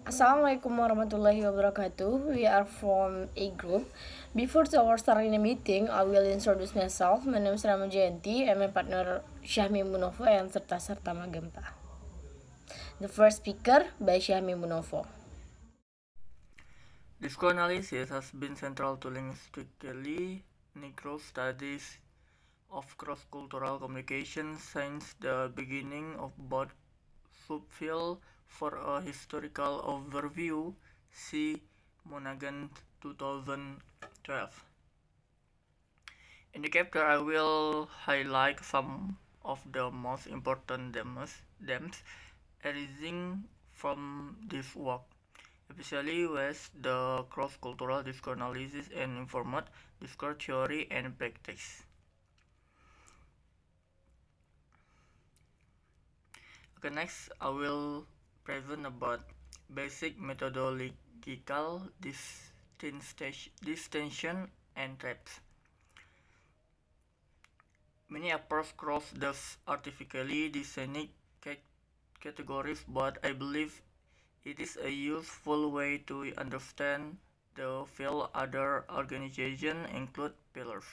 Assalamualaikum warahmatullahi wabarakatuh. We are from a group. Before our starting the meeting, I will introduce myself. My name is Rama Jayanti and my partner Syahmi Munovo yang serta Magempa. The first speaker by Syahmi Munovo. Discourse analysis has been central to linguistically Negro studies of cross-cultural communication since the beginning of both subfield. For a historical overview, see Monaghan 2012. In the chapter, I will highlight some of the most important themes arising from this work, especially with the cross-cultural discourse analysis and informed discourse theory and practice. Okay, next I will present about basic methodological distinction and traps. Many approaches cross those artificially designed categories, but I believe it is a useful way to understand the field. Other organizations include pillars.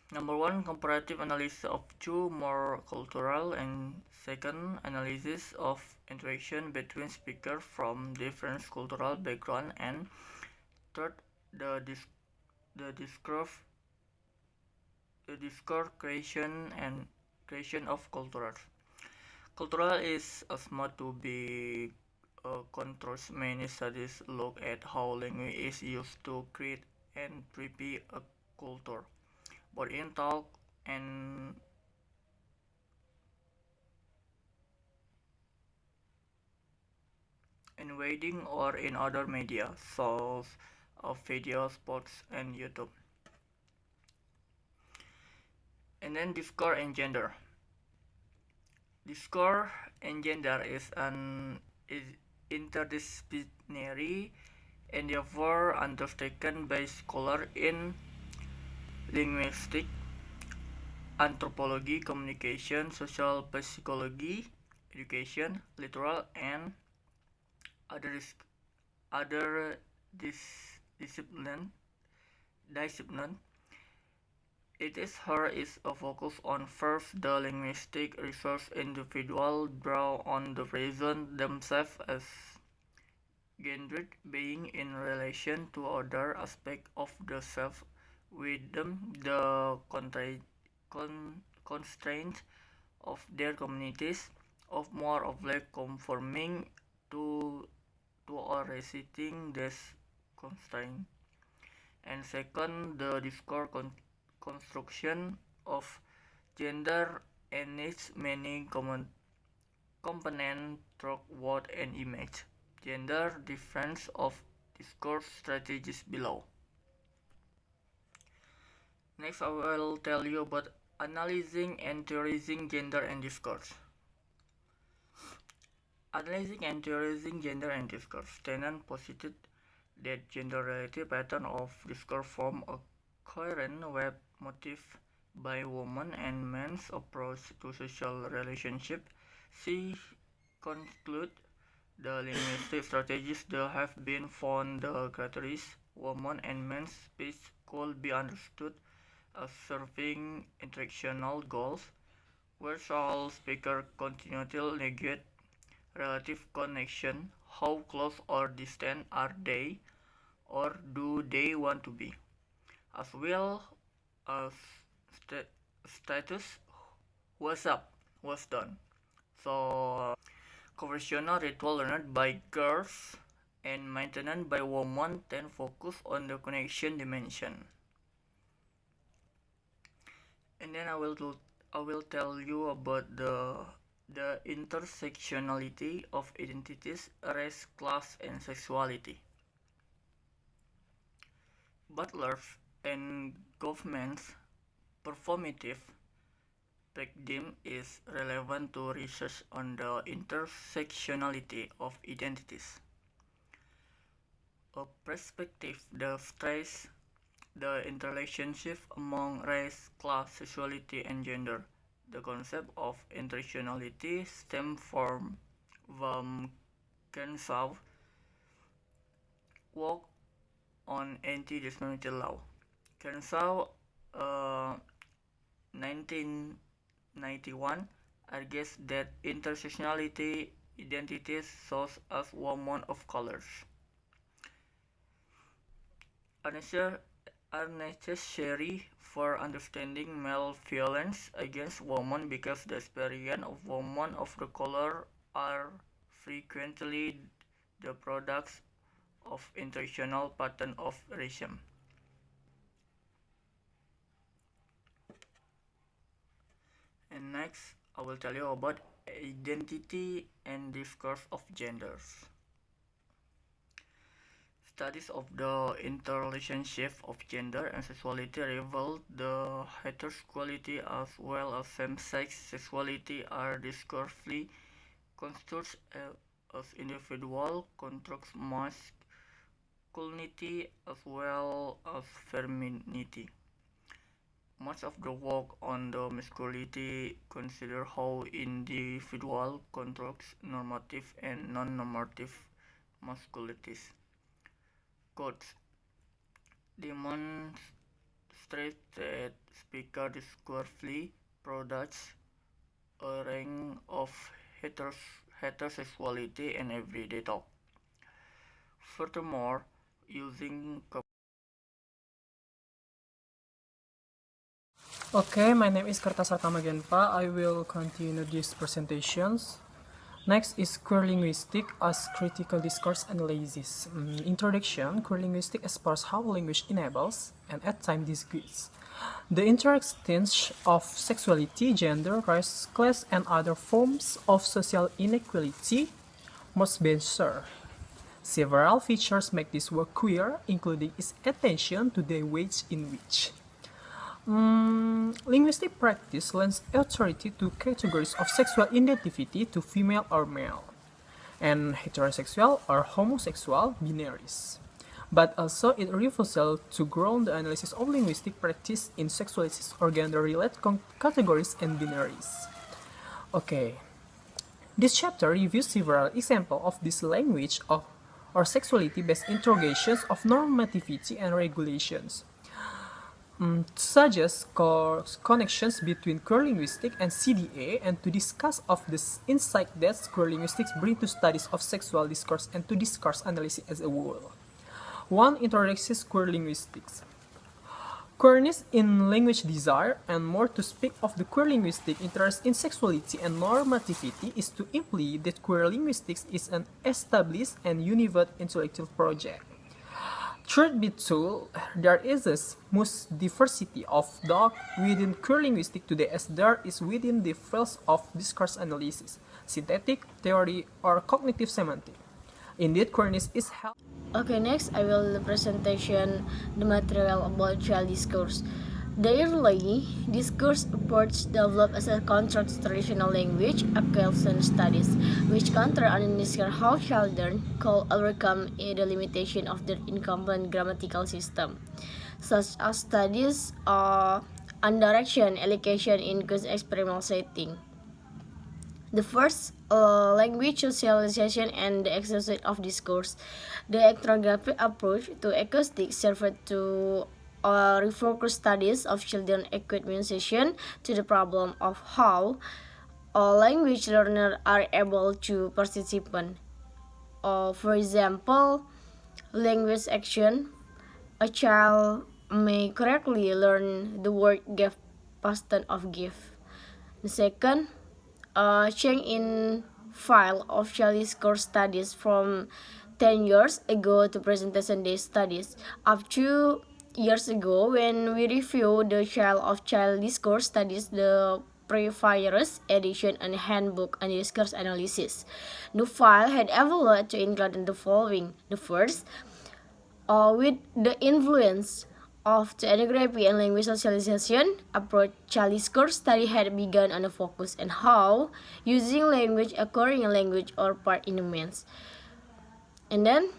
Number one, comparative analysis of two more cultural, and second, analysis of interaction between speakers from different cultural background, and third, the discourse creation of cultures. Cultural is assumed to be controls. Many studies look at how language is used to create and prepare a culture, both in talk and in writing or in other media, such as video, sports, and YouTube. And then discourse and gender. Discourse and gender is an interdisciplinary endeavor undertaken by scholars in linguistics, anthropology, communication, social psychology, education, literature, and other discipline. It is a focus on first the linguistic research individual draw on the reason themselves as gendered being in relation to other aspects of the self with them, the constraints of their communities, of more or less conforming to or resisting this constraint. And second, the discourse construction of gender and its many components through word and image. Gender difference of discourse strategies below. Next, I will tell you about analyzing and theorizing gender and discourse. Analyzing and theorizing gender and discourse. Tennant posited that gender-related pattern of discourse form a coherent web motif by women and men's approach to social relationship. She conclude the linguistic strategies that have been found the categories women and men's speech could be understood as serving interactional goals, where all speakers continually negate relative connection. How close or distant are they, or do they want to be? As well as status, what's up, what's done. So, conversational ritual learned by girls and maintenance by women tend focus on the connection dimension. And then I will tell you about the intersectionality of identities, race, class, and sexuality. Butlers and governments performative paradigm is relevant to research on the intersectionality of identities. A perspective that stresses the interrelationship among race, class, sexuality, and gender. The concept of intersectionality stems from from Kansas work on anti-discrimination law. Kansas 1991 argues that intersectionality identities shows as women of colors are necessary for understanding male violence against women because the experience of women of the color are frequently the products of intentional pattern of racism. And next, I will tell you about identity and discourse of genders. Studies of the interrelationship of gender and sexuality reveal the heterosexuality as well as same-sex sexuality are discursively constructed as individual constructs masculinity as well as femininity. Much of the work on the masculinity consider how individual constructs normative and non-normative masculinities. Quotes demonstrate that speaker discursively products a range of heterosexuality in everyday talk. Furthermore, using Okay, my name is Kartasarta Magenpa. I will continue these presentations. Next is queer linguistic as critical discourse analysis. Introduction, queer linguistic explores how language enables and at times disguises the interexistence of sexuality, gender, race, class, and other forms of social inequality must be served. Several features make this work queer, including its attention to the ways in which linguistic practice lends authority to categories of sexual identity to female or male, and heterosexual or homosexual binaries. But also it refuses to ground the analysis of linguistic practice in sexualities or gender-related categories and binaries. Okay, this chapter reviews several examples of this language of or sexuality-based interrogations of normativity and regulations. Suggest connections between queer linguistics and CDA and to discuss of the insight that queer linguistics bring to studies of sexual discourse and to discourse analysis as a whole. 1. Introduces queer linguistics. Queerness in language desire, and more to speak of the queer linguistic interest in sexuality and normativity is to imply that queer linguistics is an established and unified intellectual project. Truth be told, there is as much diversity of thought within queer linguistics today as there is within the fields of discourse analysis, synthetic theory, or cognitive semantics. Indeed, queerness is held. Okay, next I will presentation the material about child discourse. The early discourse approach developed as a counter to traditional language acquisition studies, which counter and discuss how children could overcome the limitation of their incomplete grammatical system, such as studies on direction allocation in good experimental setting. The first, language socialization and the exercise of discourse. The ethnographic approach to acoustics served to refocus studies of children acquisition to the problem of how language learners are able to participate. For example, language action. A child may correctly learn the word give, past tense of give. The second, change in file of child discourse studies from 10 years ago to presentation day studies. Up to years ago, when we reviewed the child discourse studies, the previous edition and handbook and discourse analysis, the file had evaluated to include the following. The first, with the influence of the ethnography and language socialization approach, child discourse study had begun on a focus on how using language occurring in language or part in the means. And then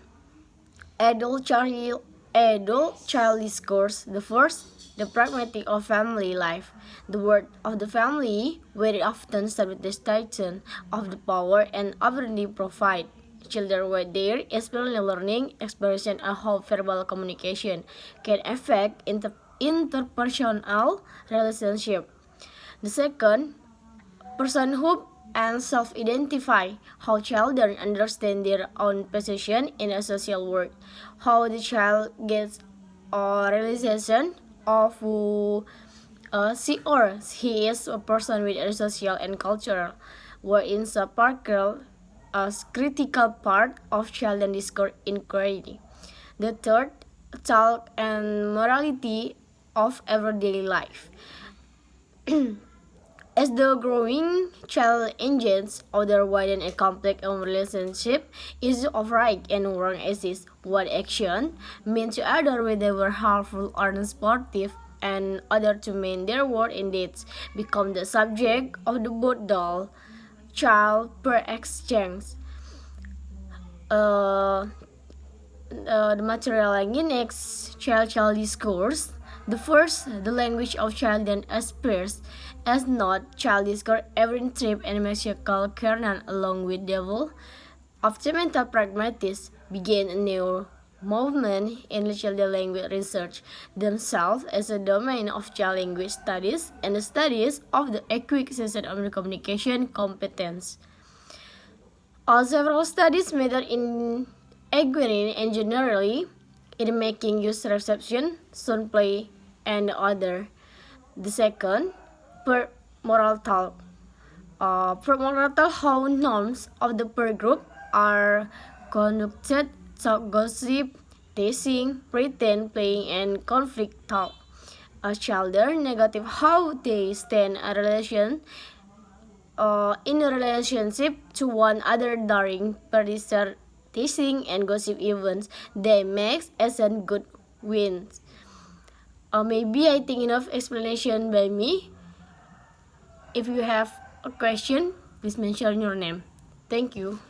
adult child Adult-child discourse. The first, the pragmatic of family life. The word of the family very often starts with the statement of the power and opportunity provide children with their experiential learning, expression, and how verbal communication can affect interpersonal relationship. The second, personhood and self-identify, how children understand their own position in a social world, how the child gets a realization of who she or he is a person with a social and cultural, wherein sparkle as critical part of child and discourse inquiry. The third, talk and morality of everyday life. As the growing child engages other widen a complex relationship, issues of right and wrong exist. What action means to other whether were harmful or unsportive, and other to mean their word and deeds become the subject of the both doll child per exchange. The material lagi next, child discourse. The first, the language of child then appears as not child discourse every trip and musical kernel along with devil of the mental pragmatists began a new movement in child language research themselves as a domain of child language studies and the studies of the acquisition of the communication competence. All several studies method in agree and generally in making use reception, sound play, and other. The second, per moral talk. Per moral talk, how norms of the per group are conducted, talk, gossip, teasing, pretend, playing, and conflict talk. Children negative how they stand a relation in a relationship to one another during producer teasing and gossip events. They make as a good wins. Maybe I think enough explanation by me. If you have a question, please mention your name. Thank you.